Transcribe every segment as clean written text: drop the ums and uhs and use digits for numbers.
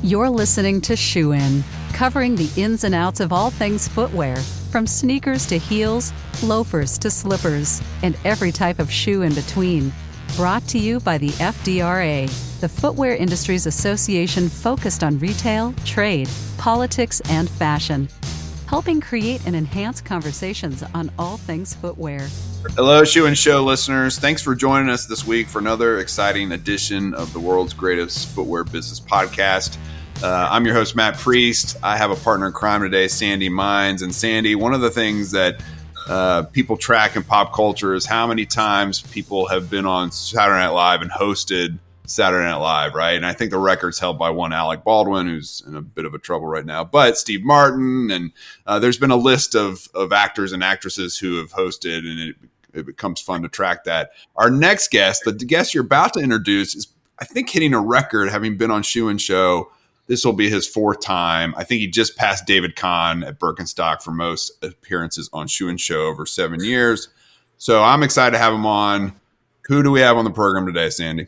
You're listening to Shoe In, covering the ins and outs of all things footwear, from sneakers to heels, loafers to slippers, and every type of shoe in between. Brought to you by the FDRA, the Footwear Industries Association focused on retail, trade, politics, and fashion, helping create and enhance conversations on all things footwear. Hello, Shoe and Show listeners. Thanks for joining us this week for another exciting edition of the world's greatest footwear business podcast. I'm your host, Matt Priest. I have a partner in crime today, Sandi Mines. And Sandi, one of the things that people track in pop culture is how many times people have been on Saturday Night Live and hosted Saturday Night Live, right? And I think the record's held by one Alec Baldwin, who's in a bit of a trouble right now, but Steve Martin, and there's been a list of actors and actresses who have hosted, and it becomes fun to track that. Our next guest, the guest you're about to introduce, is, I think, hitting a record, having been on Shoe and Show. This will be his fourth time. I think he just passed David Kahn at Birkenstock for most appearances on Shoe and Show over 7 years. So I'm excited to have him on. Who do we have on the program today, Sandi?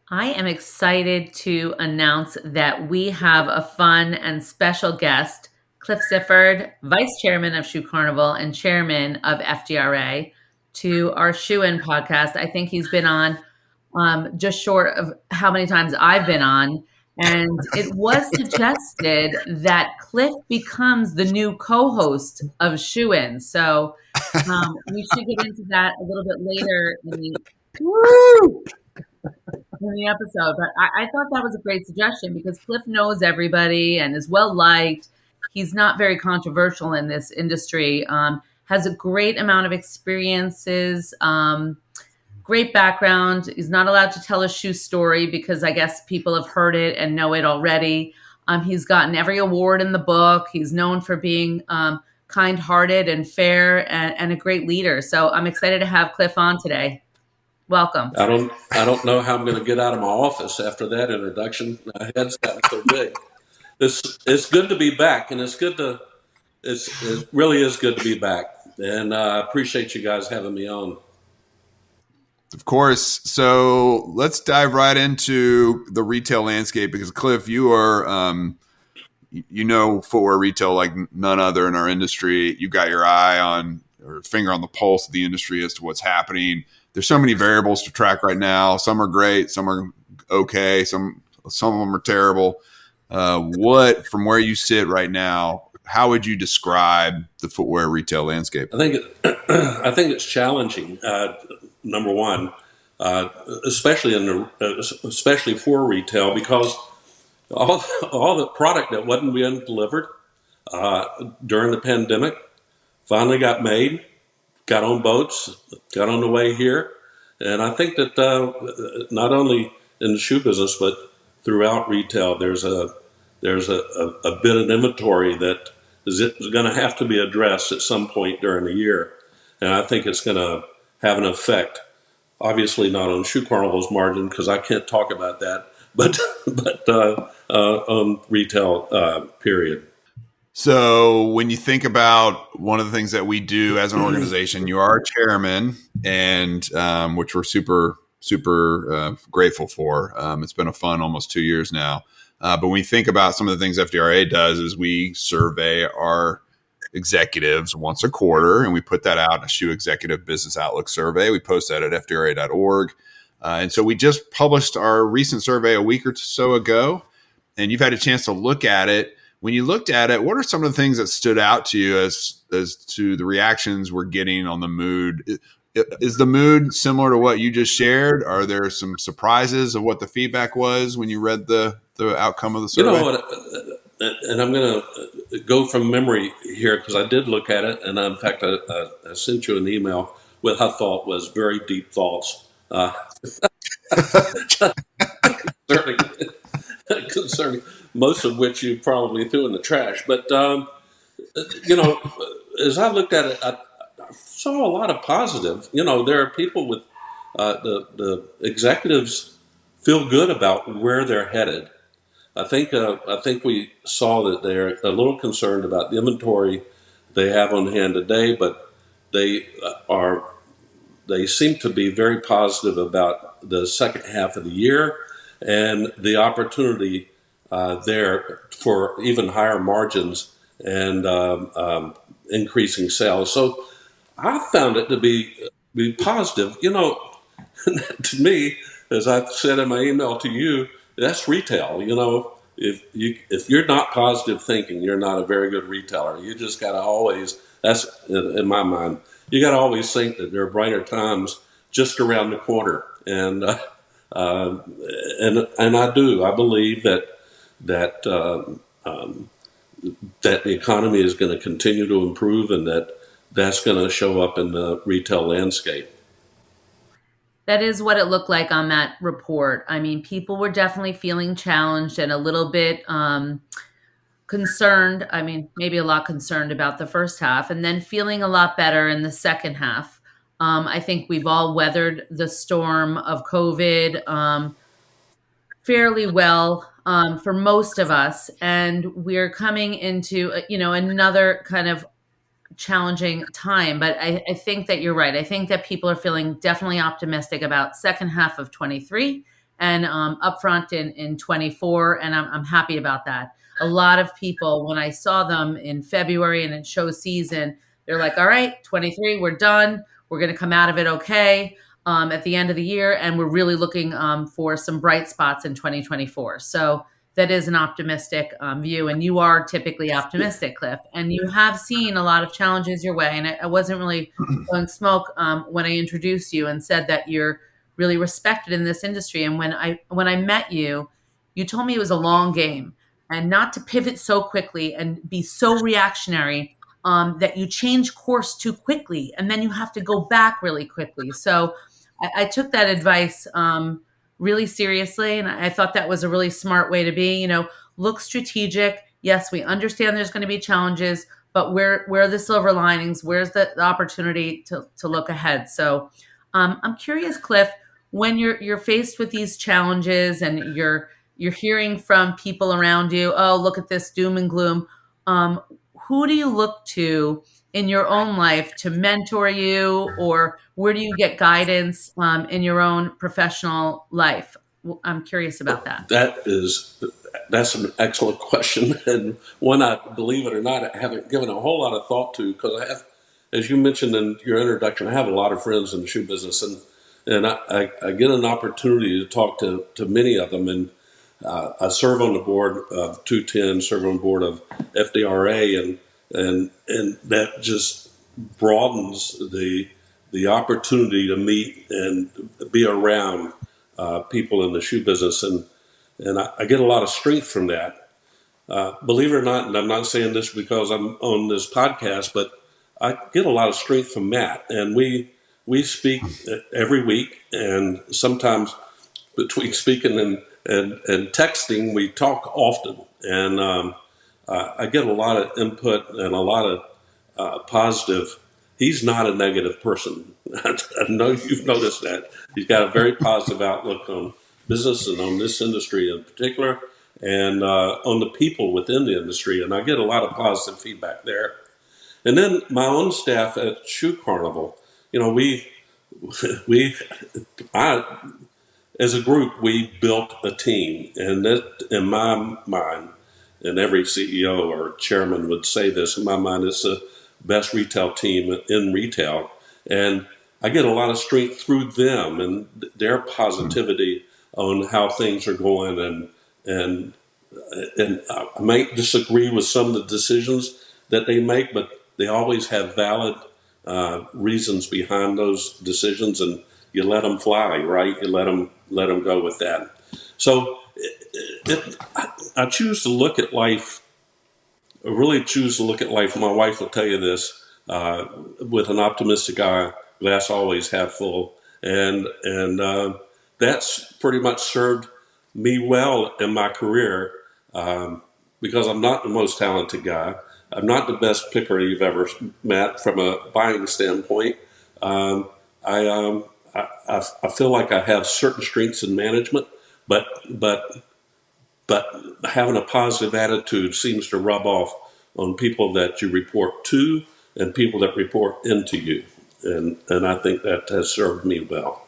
I am excited to announce that we have a fun and special guest, Cliff Sifford, Vice Chairman of Shoe Carnival and Chairman of FDRA, to our Shoe In podcast. I think he's been on just short of how many times I've been on. And it was suggested that Cliff becomes the new co-host of Shoe In. So we should get into that a little bit later in the episode. But I thought that was a great suggestion because Cliff knows everybody and is well liked. He's not very controversial in this industry, has a great amount of experiences, great background. He's not allowed to tell a shoe story because I guess people have heard it and know it already. He's gotten every award in the book. He's known for being kind-hearted and fair and a great leader. So I'm excited to have Cliff on today. Welcome. I don't know how I'm going to get out of my office after that introduction. My head's gotten so big. It's good to be back, and it really is good to be back. And I appreciate you guys having me on. Of course. So let's dive right into the retail landscape because, Cliff, you are, footwear retail like none other in our industry. You got your eye on or finger on the pulse of the industry as to what's happening. There's so many variables to track right now. Some are great, some are okay, some of them are terrible. From where you sit right now, how would you describe the footwear retail landscape? I think it's challenging. Number one, especially for retail, because all the product that wasn't being delivered during the pandemic finally got made, got on boats, got on the way here, and I think that not only in the shoe business but throughout retail, there's a bit of inventory that is going to have to be addressed at some point during the year, and I think it's going to have an effect. Obviously, not on Shoe Carnival's margin because I can't talk about that, but on retail. Period. So when you think about one of the things that we do as an organization, you are a chairman, and which we're super grateful for. It's been a fun almost 2 years now. But when we think about some of the things FDRA does is we survey our executives once a quarter, and we put that out in a Shoe Executive Business Outlook survey. We post that at FDRA.org. And so we just published our recent survey a week or so ago, and you've had a chance to look at it. When you looked at it, what are some of the things that stood out to you as to the reactions we're getting on the mood? Is the mood similar to what you just shared? Are there some surprises of what the feedback was when you read the outcome of the survey? You know what? And I'm going to go from memory here because I did look at it, and in fact, I sent you an email with I thought was very deep thoughts concerning most of which you probably threw in the trash. But as I looked at it, I saw a lot of positive. There are people with the executives feel good about where they're headed. I think we saw that they're a little concerned about the inventory they have on hand today, but they seem to be very positive about the second half of the year and the opportunity there for even higher margins and increasing sales. So I found it to be positive. To me, as I said in my email to you, that's retail. If you're not positive thinking, you're not a very good retailer. You just got to always, that's in my mind, you got to always think that there are brighter times just around the corner. And I do. I believe that that the economy is going to continue to improve, and that's going to show up in the retail landscape. That is what it looked like on that report. I mean, people were definitely feeling challenged and a little bit concerned. I mean, maybe a lot concerned about the first half, and then feeling a lot better in the second half. I think we've all weathered the storm of COVID fairly well for most of us, and we're coming into another kind of challenging time. But I think that you're right. I think that people are feeling definitely optimistic about second half of 23 and upfront in 24, and I'm happy about that. A lot of people, when I saw them in February and in show season, they're like, all right, 23, we're done. We're going to come out of it okay at the end of the year, and we're really looking for some bright spots in 2024. So that is an optimistic view, and you are typically optimistic, Cliff. And you have seen a lot of challenges your way, and I wasn't really blowing smoke when I introduced you and said that you're really respected in this industry. And when I met you, you told me it was a long game, and not to pivot so quickly and be so reactionary that you change course too quickly, and then you have to go back really quickly. So I took that advice really seriously. And I thought that was a really smart way to be, look strategic. Yes, we understand there's going to be challenges, but where are the silver linings? Where's the opportunity to look ahead? So I'm curious, Cliff, when you're faced with these challenges and you're hearing from people around you, oh, look at this doom and gloom. Who do you look to in your own life to mentor you, or where do you get guidance in your own professional life? I'm curious about that. That's an excellent question, and one, I believe it or not, I haven't given a whole lot of thought to, because I have, as you mentioned in your introduction, I have a lot of friends in the shoe business, and I get an opportunity to talk to many of them, and I serve on the board of 210, serve on the board of FDRA, and that just broadens the opportunity to meet and be around people in the shoe business, and I get a lot of strength from that. Believe it or not, and I'm not saying this because I'm on this podcast, but I get a lot of strength from Matt, and we speak every week, and sometimes between speaking and texting, we talk often, and I get a lot of input and a lot of positive. He's not a negative person. I know you've noticed that. He's got a very positive outlook on business and on this industry in particular, and on the people within the industry, and I get a lot of positive feedback there. And then my own staff at Shoe Carnival, as a group, we built a team, and that, in my mind, and every CEO or chairman would say this, in my mind, it's the best retail team in retail. And I get a lot of strength through them and their positivity on how things are going. And I might disagree with some of the decisions that they make, but they always have valid reasons behind those decisions, and you let them fly, right? You let them go with that. So I choose to look at life. I really choose to look at life. My wife will tell you this with an optimistic eye, glass always half full, and that's pretty much served me well in my career because I'm not the most talented guy. I'm not the best picker you've ever met from a buying standpoint. I feel like I have certain strengths in management, but having a positive attitude seems to rub off on people that you report to and people that report into you, and I think that has served me well.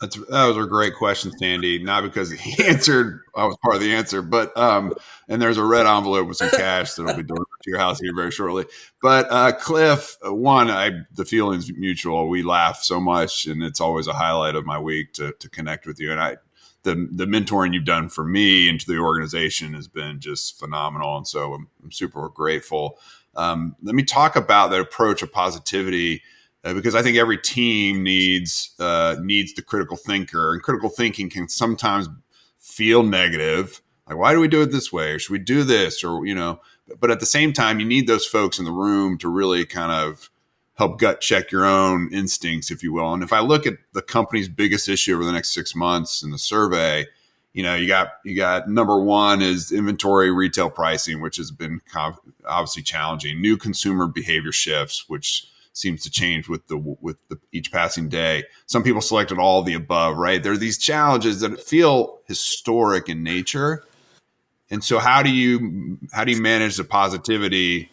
That was a great question, Sandy. Not because he answered, I was part of the answer, but and there's a red envelope with some cash that'll be delivered to your house here very shortly. But Cliff, the feeling's mutual. We laugh so much, and it's always a highlight of my week to connect with you. And the mentoring you've done for me and to the organization has been just phenomenal, and so I'm super grateful. Let me talk about that approach of positivity. Because I think every team needs the critical thinker, and critical thinking can sometimes feel negative. Like, why do we do it this way? Or should we do this? Or, but at the same time, you need those folks in the room to really kind of help gut check your own instincts, if you will. And if I look at the company's biggest issue over the next 6 months in the survey, you got number one is inventory retail pricing, which has been obviously challenging. New consumer behavior shifts, which seems to change with each passing day. Some people selected all of the above, right? There are these challenges that feel historic in nature. And so how do you manage the positivity,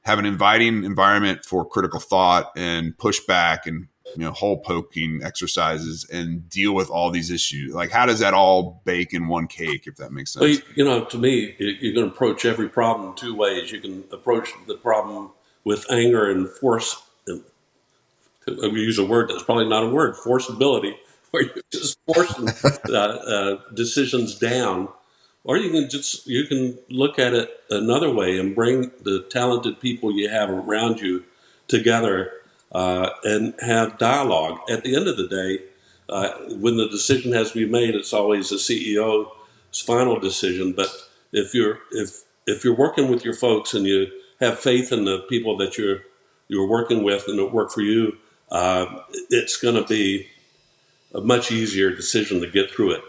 have an inviting environment for critical thought and pushback and hole poking exercises, and deal with all these issues? Like, how does that all bake in one cake, if that makes sense? Well, to me, you can approach every problem two ways. You can approach the problem with anger and force, and to use a word that's probably not a word, forceability, where you're just forcing decisions down. Or you can look at it another way and bring the talented people you have around you together and have dialogue. At the end of the day, when the decision has to be made, it's always the CEO's final decision. But if you're working with your folks and you have faith in the people that you're working with and that work for you, it's going to be a much easier decision to get through it.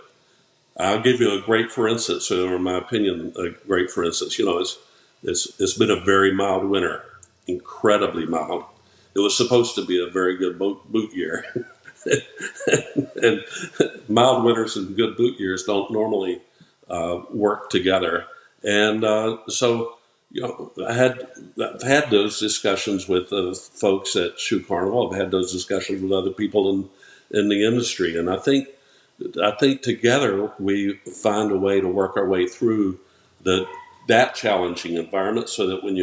I'll give you a great for instance, or in my opinion, a great for instance. It's been a very mild winter, incredibly mild. It was supposed to be a very good boot year, and mild winters and good boot years don't normally work together. And so, I've had those discussions with folks at Shoe Carnival. I've had those discussions with other people in the industry, and I think together we find a way to work our way through that challenging environment, so that when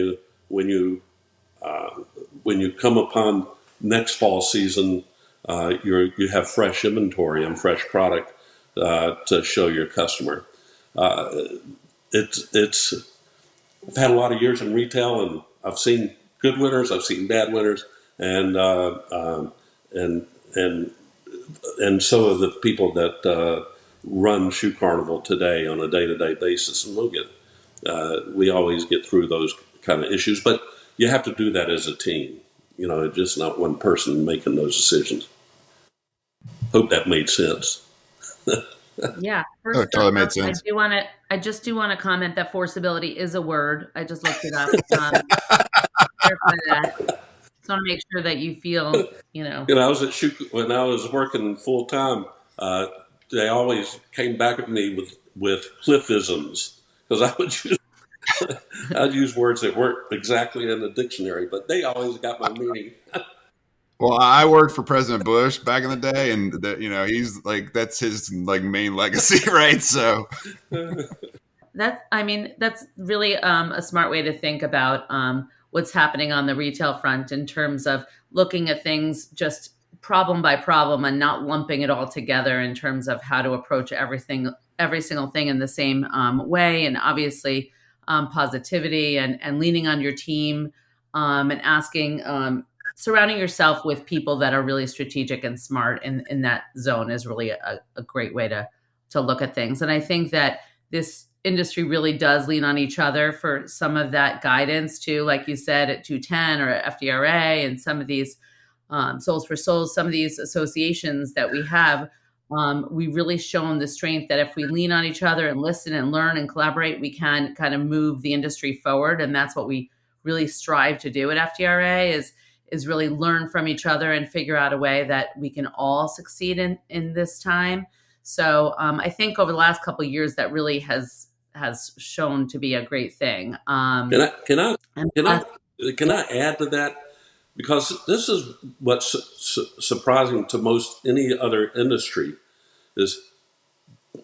you come upon next fall season, you have fresh inventory and fresh product to show your customer. I've had a lot of years in retail, and I've seen good winners, I've seen bad winners, and so are the people that run Shoe Carnival today on a day-to-day basis, and we always get through those kind of issues. But you have to do that as a team. Just not one person making those decisions. Hope that made sense. Yeah, first totally made sense. I just do want to comment that forceability is a word. I just looked it up. Just want to make sure that you feel, I was at Shoe when I was working full time. They always came back at me with Cliffisms, because I'd use words that weren't exactly in the dictionary, but they always got my meaning. Well, I worked for President Bush back in the day, and he's like, that's his main legacy, right? So that's really a smart way to think about what's happening on the retail front, in terms of looking at things just problem by problem and not lumping it all together in terms of how to approach every single thing in the same way. And obviously positivity and leaning on your team and asking, surrounding yourself with people that are really strategic and smart in that zone is really a great way to look at things. And I think that this industry really does lean on each other for some of that guidance too, like you said, at 210 or FDRA and some of these Souls for Souls, some of these associations that we have. We've really shown the strength that if we lean on each other and listen and learn and collaborate, we can kind of move the industry forward. And that's what we really strive to do at FDRA, is really learn from each other and figure out a way that we can all succeed in this time. So I think over the last couple of years, that really has shown to be a great thing. Can I add to that? because this is what's surprising to most any other industry is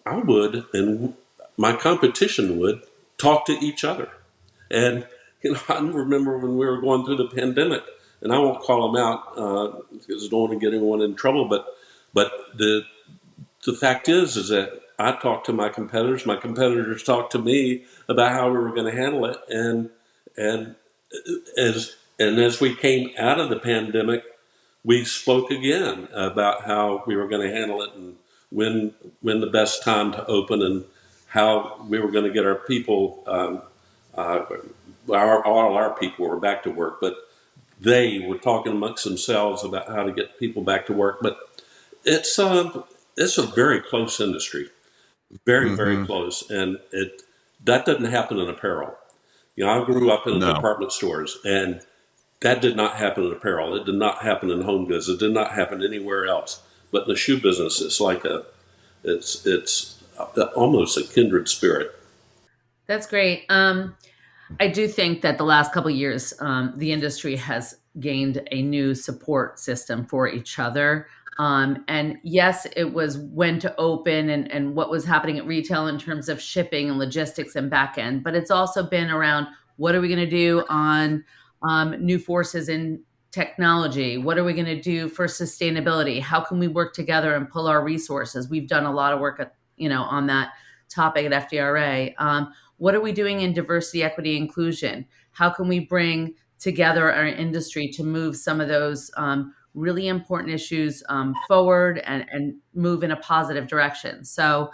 I would and my competition would talk to each other. And I remember when we were going through the pandemic, and I won't call them out because I don't want to get anyone in trouble. But the fact is that I talked to my competitors. My competitors talked to me about how we were going to handle it. And as we came out of the pandemic, we spoke again about how we were going to handle it and when the best time to open and how we were going to get our people. All our people were back to work, but they were talking amongst themselves about how to get people back to work. But it's a very close industry, very very close, and that doesn't happen in apparel. I grew up in department stores, and that did not happen in apparel. It did not happen in home goods. It did not happen anywhere else. But in the shoe business, it's almost a kindred spirit. That's great. I do think that the last couple of years, the industry has gained a new support system for each other. And yes, it was when to open and what was happening at retail in terms of shipping and logistics and back end. But it's also been around what are we going to do on new forces in technology? What are we going to do for sustainability? How can we work together and pull our resources? We've done a lot of work on that topic at FDRA. What are we doing in diversity, equity, inclusion? How can we bring together our industry to move some of those really important issues forward and move in a positive direction? So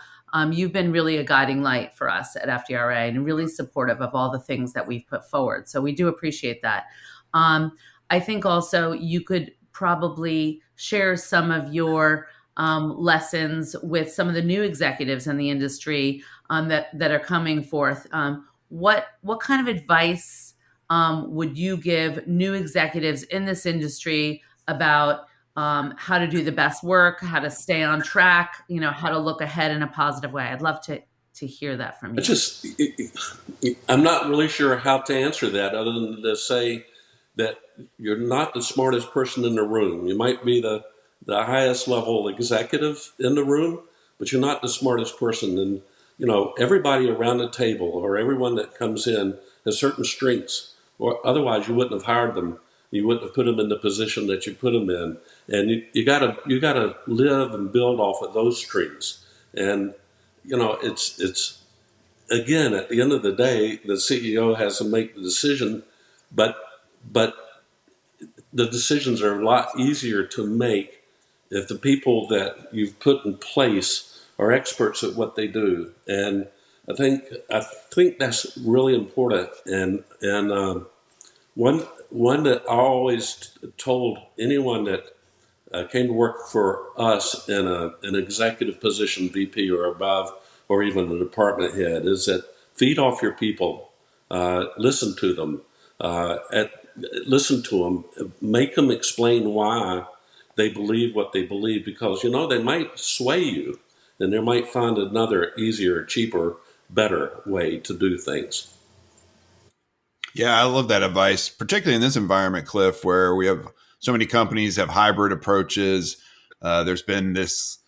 you've been really a guiding light for us at FDRA and really supportive of all the things that we've put forward. So we do appreciate that. I think also you could probably share some of your lessons with some of the new executives in the industry that are coming forth. What kind of advice would you give new executives in this industry about how to do the best work, how to stay on track, how to look ahead in a positive way? I'd love to hear that from you. I'm not really sure how to answer that other than to say that you're not the smartest person in the room. You might be the highest level executive in the room, but you're not the smartest person. And, everybody around the table or everyone that comes in has certain strengths, or otherwise you wouldn't have hired them. You wouldn't have put them in the position that you put them in. And you gotta live and build off of those strengths. And, it's again, at the end of the day, the CEO has to make the decision, but the decisions are a lot easier to make if the people that you've put in place are experts at what they do. And I think that's really important. And one that I always told anyone that came to work for us in an executive position, VP or above, or even a department head, is that feed off your people, listen to them, make them explain why they believe what they believe, because they might sway you and they might find another easier, cheaper, better way to do things. Yeah, I love that advice, particularly in this environment, Cliff, where we have so many companies have hybrid approaches. There's this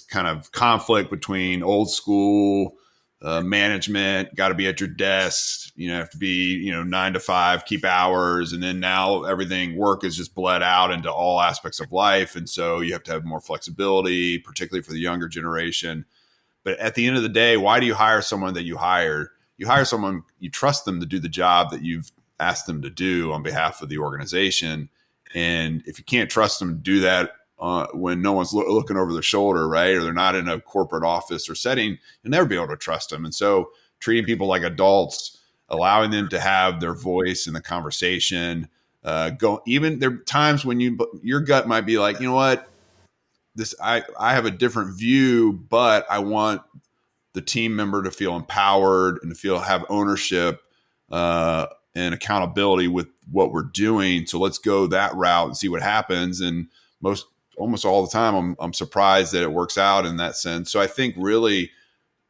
kind of conflict between old school management, got to be at your desk, have to be, 9 to 5, keep hours. And then now work is just bled out into all aspects of life. And so you have to have more flexibility, particularly for the younger generation. But at the end of the day, why do you hire someone that you hire? You hire someone, you trust them to do the job that you've asked them to do on behalf of the organization. And if you can't trust them to do that when no one's looking over their shoulder, right, or they're not in a corporate office or setting, you'll never be able to trust them. And so treating people like adults, allowing them to have their voice in the conversation, even there are times when your gut might be like, you know what, I have a different view, but I want the team member to feel empowered and to have ownership and accountability with what we're doing. So let's go that route and see what happens. And almost all the time, I'm surprised that it works out in that sense. So I think really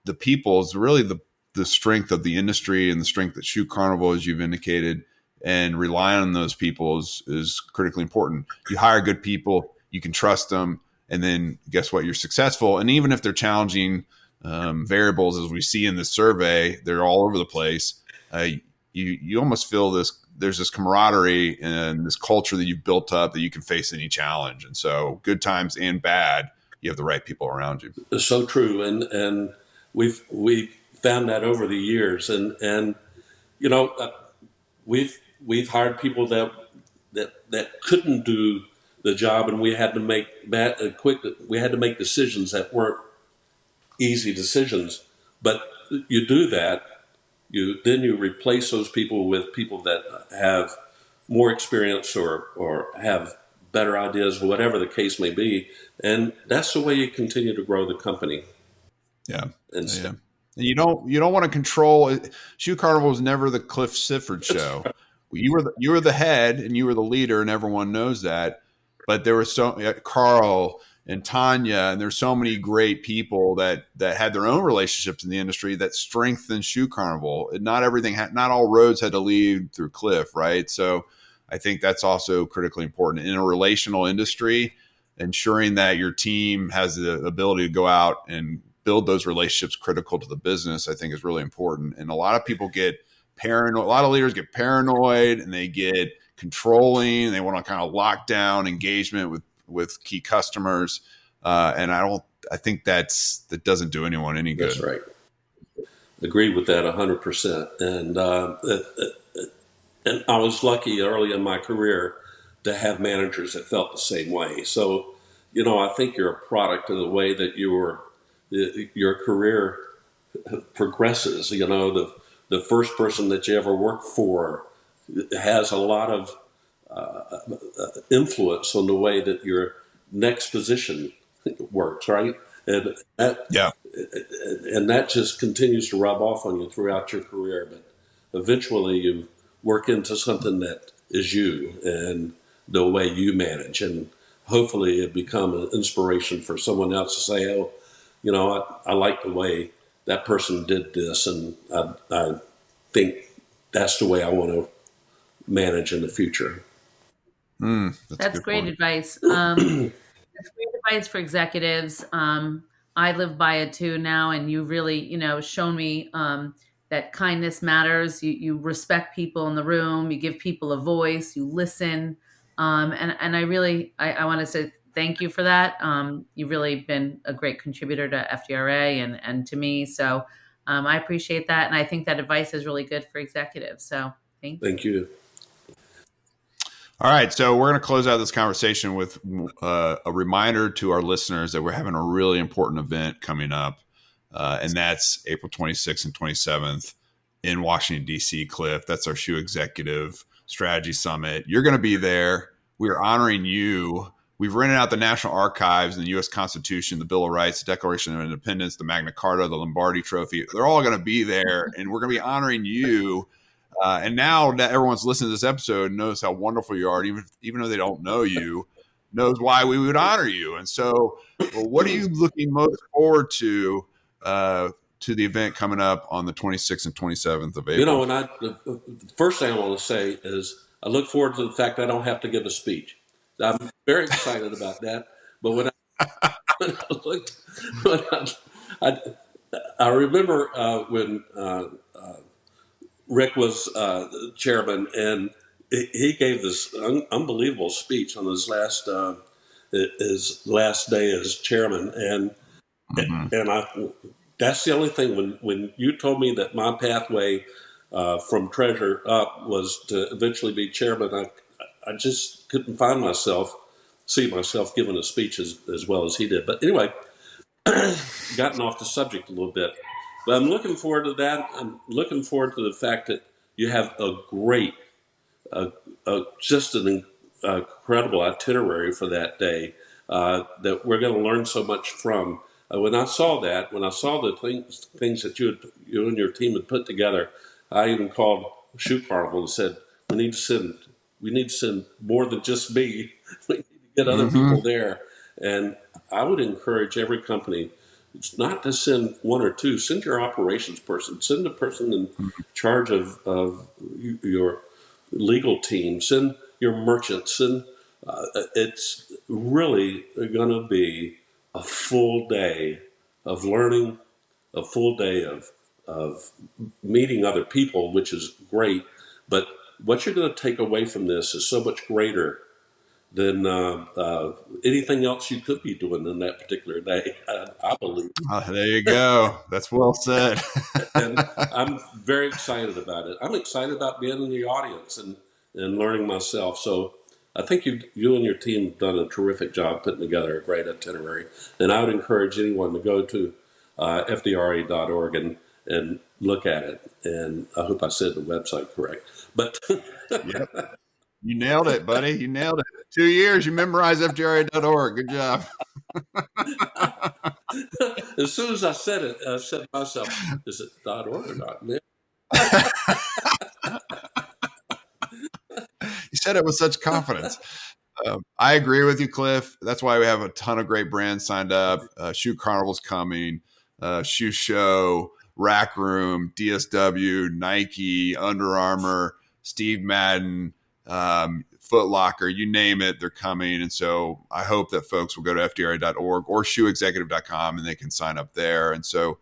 the people is really the strength of the industry and the strength that Shoe Carnival, as you've indicated, and relying on those people is critically important. You hire good people, you can trust them, and then guess what? You're successful. And even if they're challenging variables, as we see in this survey, they're all over the place. You almost feel there's this camaraderie and this culture that you've built up that you can face any challenge. And so, good times and bad, you have the right people around you. It's so true, and we've found that over the years, and you know, we've hired people that couldn't do the job, and we had to make we had to make decisions that weren't easy decisions. But you do that, then you replace those people with people that have more experience or have better ideas, whatever the case may be, and that's the way you continue to grow the company. Yeah, And yeah. And you don't want to control. Shoe Carnival was never the Cliff Sifford show. You were the head and you were the leader, and everyone knows that. But there was Carl and Tanya, and there's so many great people that had their own relationships in the industry that strengthened Shoe Carnival. And not all roads had to lead through Cliff, right? So I think that's also critically important in a relational industry. Ensuring that your team has the ability to go out and build those relationships critical to the business, I think, is really important. And a lot of people get paranoid. A lot of leaders get paranoid and they get controlling, and they want to kind of lock down engagement with key customers. And I think that doesn't do anyone any good. That's right. Agree with that 100%. And I was lucky early in my career to have managers that felt the same way. So, you know, I think you're a product of the way that your career progresses. You know, the first person that you ever worked for has a lot of influence on the way that your next position works, right? And that just continues to rub off on you throughout your career. But eventually you work into something that is you and the way you manage, and hopefully it become an inspiration for someone else to say, oh, you know, I like the way that person did this, and I think that's the way I want to manage in the future. That's great advice. That's great advice for executives. I live by it too now, and you really, shown me that kindness matters. You respect people in the room. You give people a voice. You listen, and I want to say thank you for that. You've really been a great contributor to FDRA and to me. So I appreciate that, and I think that advice is really good for executives. So thank you. All right, so we're going to close out this conversation with a reminder to our listeners that we're having a really important event coming up, and that's April 26th and 27th in Washington, D.C., Cliff. That's our Shoe Executive Strategy Summit. You're going to be there. We are honoring you. We've rented out the National Archives and the U.S. Constitution, the Bill of Rights, the Declaration of Independence, the Magna Carta, the Lombardi Trophy. They're all going to be there, and we're going to be honoring you. And now that everyone's listening to this episode knows how wonderful you are, even though they don't know you, knows why we would honor you. And so, what are you looking most forward to the event coming up on the 26th and 27th of April? You know, the first thing I want to say is I look forward to the fact that I don't have to give a speech. I'm very excited about that. But I remember when Rick was chairman, and he gave this unbelievable speech on his last day as chairman, and that's the only thing. When you told me that my pathway from treasurer up was to eventually be chairman, I just couldn't see myself giving a speech as well as he did. But anyway, gotten off the subject a little bit. But I'm looking forward to that. I'm looking forward to the fact that you have a great, just an incredible itinerary for that day that we're going to learn so much from. When I saw the things that you and your team had put together, I even called Shoe Carnival and said, we need to send more than just me. We need to get other people there. And I would encourage every company, it's not to send one or two. Send your operations person. Send the person in charge of your legal teams and your merchants, and it's really going to be a full day of learning, a full day of meeting other people, which is great. But what you're going to take away from this is so much greater than anything else you could be doing in that particular day, I believe. There you go. That's well said. And I'm very excited about it. I'm excited about being in the audience and learning myself. So I think you and your team have done a terrific job putting together a great itinerary. And I would encourage anyone to go to FDRA.org and look at it. And I hope I said the website correct. But Yep. You nailed it, buddy. You nailed it. 2 years, you memorized FDRA.org. Good job. As soon as I said it, I said to myself, is it .org or .net? You said it with such confidence. I agree with you, Cliff. That's why we have a ton of great brands signed up. Shoe Carnival's coming, Shoe Show, Rack Room, DSW, Nike, Under Armour, Steve Madden, Foot Locker, you name it, they're coming. And so I hope that folks will go to FDRA.org or shoeexecutive.com and they can sign up there. And so,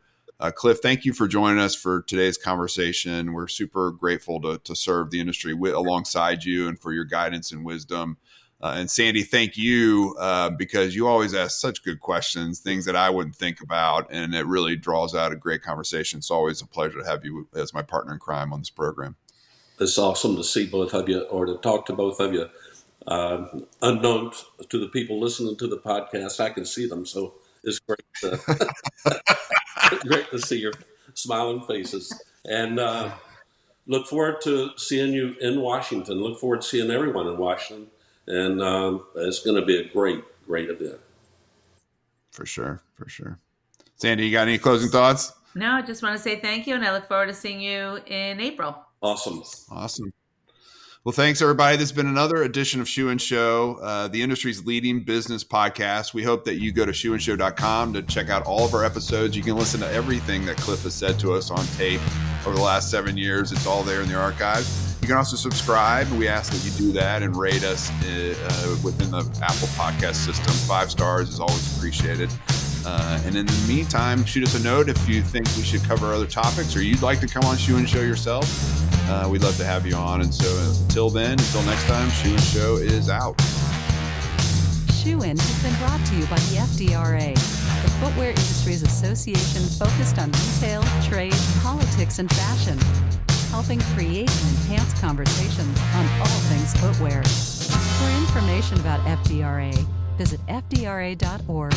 Cliff, thank you for joining us for today's conversation. We're super grateful to serve the industry alongside you and for your guidance and wisdom. And Sandi, thank you because you always ask such good questions, things that I wouldn't think about, and it really draws out a great conversation. It's always a pleasure to have you as my partner in crime on this program. It's awesome to see both of you or to talk to both of you. Unknown to the people listening to the podcast, I can see them, so it's great great to see your smiling faces. And look forward to seeing you in Washington. Look forward to seeing everyone in Washington. And it's going to be a great, great event. For sure. Sandi, you got any closing thoughts? No, I just want to say thank you, and I look forward to seeing you in April. Awesome. Well, thanks, everybody. This has been another edition of Shoe and Show, the industry's leading business podcast. We hope that you go to shoeandshow.com to check out all of our episodes. You can listen to everything that Cliff has said to us on tape over the last 7 years. It's all there in the archives. You can also subscribe. We ask that you do that and rate us within the Apple podcast system. 5 stars is always appreciated. And in the meantime, shoot us a note if you think we should cover other topics or you'd like to come on Shoe and Show yourself. We'd love to have you on. And so until next time, Shoe and Show is out. Shoe In has been brought to you by the FDRA, the Footwear Industries Association focused on retail, trade, politics, and fashion, helping create and enhance conversations on all things footwear. For information about FDRA, visit fdra.org.